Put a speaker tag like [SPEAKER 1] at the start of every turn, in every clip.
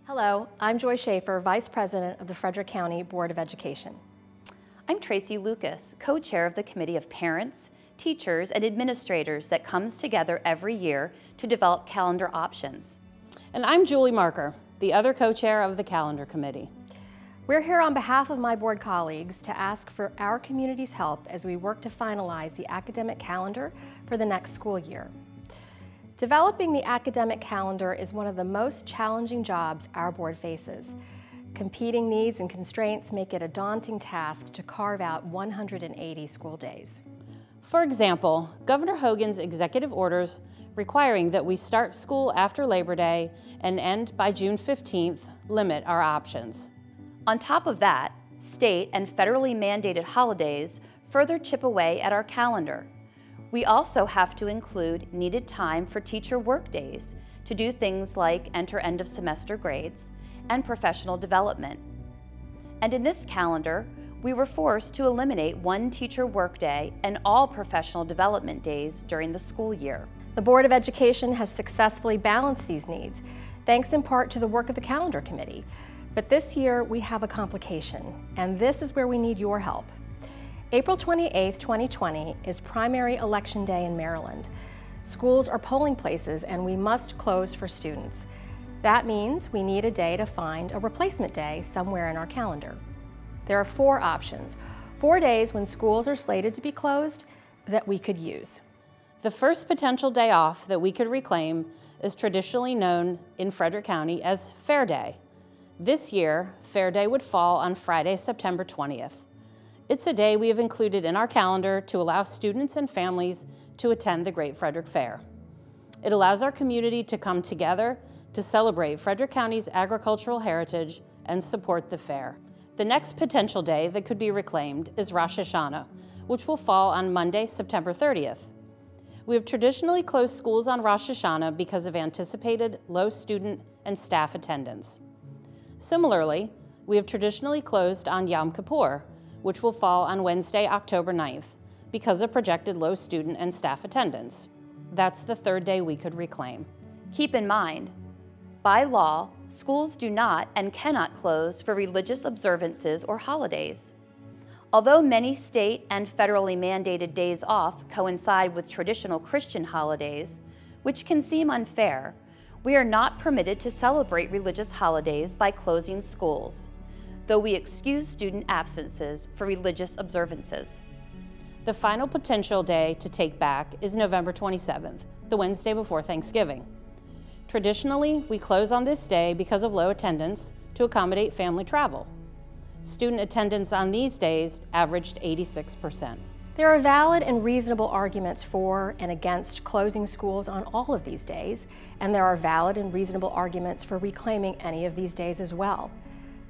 [SPEAKER 1] Hello, I'm Joy Schaefer, Vice President of the Frederick County Board of Education.
[SPEAKER 2] I'm Tracy Lucas, co-chair of the Committee of Parents, Teachers, and Administrators that comes together every year to develop calendar options.
[SPEAKER 3] And I'm Julie Marker, the other co-chair of the Calendar Committee.
[SPEAKER 1] We're here on behalf of my board colleagues to ask for our community's help as we work to finalize the academic calendar for the next school year. Developing the academic calendar is one of the most challenging jobs our board faces. Competing needs and constraints make it a daunting task to carve out 180 school days.
[SPEAKER 3] For example, Governor Hogan's executive orders requiring that we start school after Labor Day and end by June 15th limit our options.
[SPEAKER 2] On top of that, state and federally mandated holidays further chip away at our calendar. We also have to include needed time for teacher work days to do things like enter end of semester grades and professional development. And in this calendar, we were forced to eliminate one teacher workday and all professional development days during the school year.
[SPEAKER 1] The Board of Education has successfully balanced these needs, thanks in part to the work of the Calendar Committee. But this year we have a complication, and this is where we need your help. April 28, 2020 is primary election day in Maryland. Schools are polling places and we must close for students. That means we need a day to find a replacement day somewhere in our calendar. There are 4 options, 4 days when schools are slated to be closed that we could use.
[SPEAKER 3] The first potential day off that we could reclaim is traditionally known in Frederick County as Fair Day. This year, Fair Day would fall on Friday, September 20th. It's a day we have included in our calendar to allow students and families to attend the Great Frederick Fair. It allows our community to come together to celebrate Frederick County's agricultural heritage and support the fair. The next potential day that could be reclaimed is Rosh Hashanah, which will fall on Monday, September 30th. We have traditionally closed schools on Rosh Hashanah because of anticipated low student and staff attendance. Similarly, we have traditionally closed on Yom Kippur, which will fall on Wednesday, October 9th, because of projected low student and staff attendance. That's the third day we could reclaim.
[SPEAKER 2] Keep in mind, by law, schools do not and cannot close for religious observances or holidays. Although many state and federally mandated days off coincide with traditional Christian holidays, which can seem unfair, we are not permitted to celebrate religious holidays by closing schools, though we excuse student absences for religious observances.
[SPEAKER 3] The final potential day to take back is November 27th, the Wednesday before Thanksgiving. Traditionally, we close on this day because of low attendance to accommodate family travel. Student attendance on these days averaged 86%.
[SPEAKER 1] There are valid and reasonable arguments for and against closing schools on all of these days, and there are valid and reasonable arguments for reclaiming any of these days as well.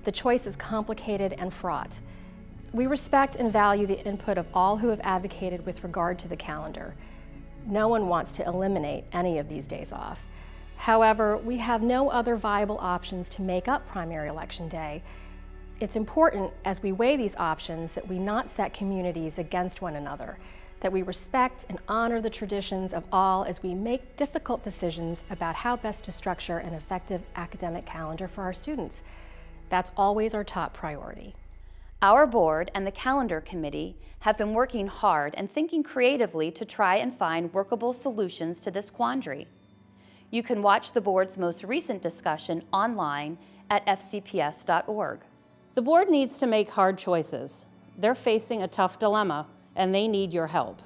[SPEAKER 1] The choice is complicated and fraught. We respect and value the input of all who have advocated with regard to the calendar. No one wants to eliminate any of these days off. However, we have no other viable options to make up primary election day. It's important as we weigh these options that we not set communities against one another, that we respect and honor the traditions of all as we make difficult decisions about how best to structure an effective academic calendar for our students. That's always our top priority.
[SPEAKER 2] Our board and the Calendar Committee have been working hard and thinking creatively to try and find workable solutions to this quandary. You can watch the board's most recent discussion online at fcps.org.
[SPEAKER 3] The board needs to make hard choices. They're facing a tough dilemma, and they need your help.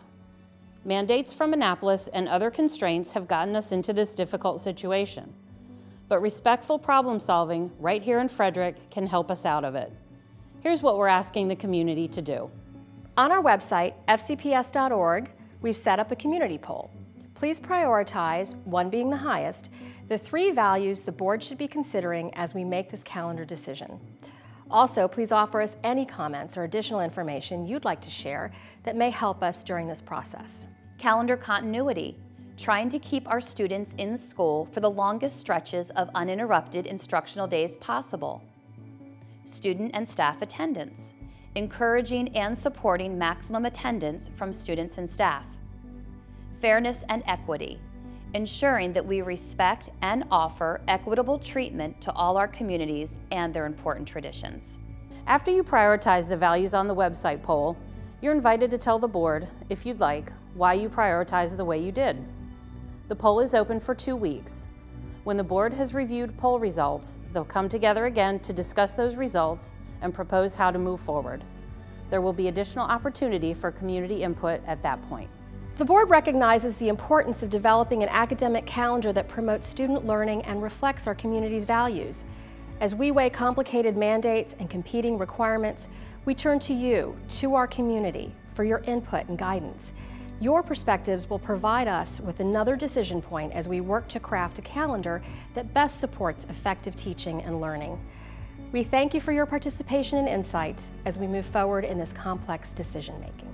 [SPEAKER 3] Mandates from Annapolis and other constraints have gotten us into this difficult situation. But respectful problem solving right here in Frederick can help us out of it. Here's what we're asking the community to do.
[SPEAKER 1] On our website, fcps.org, we've set up a community poll. Please prioritize, one being the highest, the 3 values the board should be considering as we make this calendar decision. Also, please offer us any comments or additional information you'd like to share that may help us during this process.
[SPEAKER 2] Calendar continuity, trying to keep our students in school for the longest stretches of uninterrupted instructional days possible. Student and staff attendance, encouraging and supporting maximum attendance from students and staff. Fairness and equity, ensuring that we respect and offer equitable treatment to all our communities and their important traditions.
[SPEAKER 3] After you prioritize the values on the website poll, you're invited to tell the board, if you'd like, why you prioritized the way you did. The poll is open for 2 weeks. When the board has reviewed poll results, they'll come together again to discuss those results and propose how to move forward. There will be additional opportunity for community input at that point.
[SPEAKER 1] The board recognizes the importance of developing an academic calendar that promotes student learning and reflects our community's values. As we weigh complicated mandates and competing requirements, we turn to you, to our community, for your input and guidance. Your perspectives will provide us with another decision point as we work to craft a calendar that best supports effective teaching and learning. We thank you for your participation and insight as we move forward in this complex decision-making.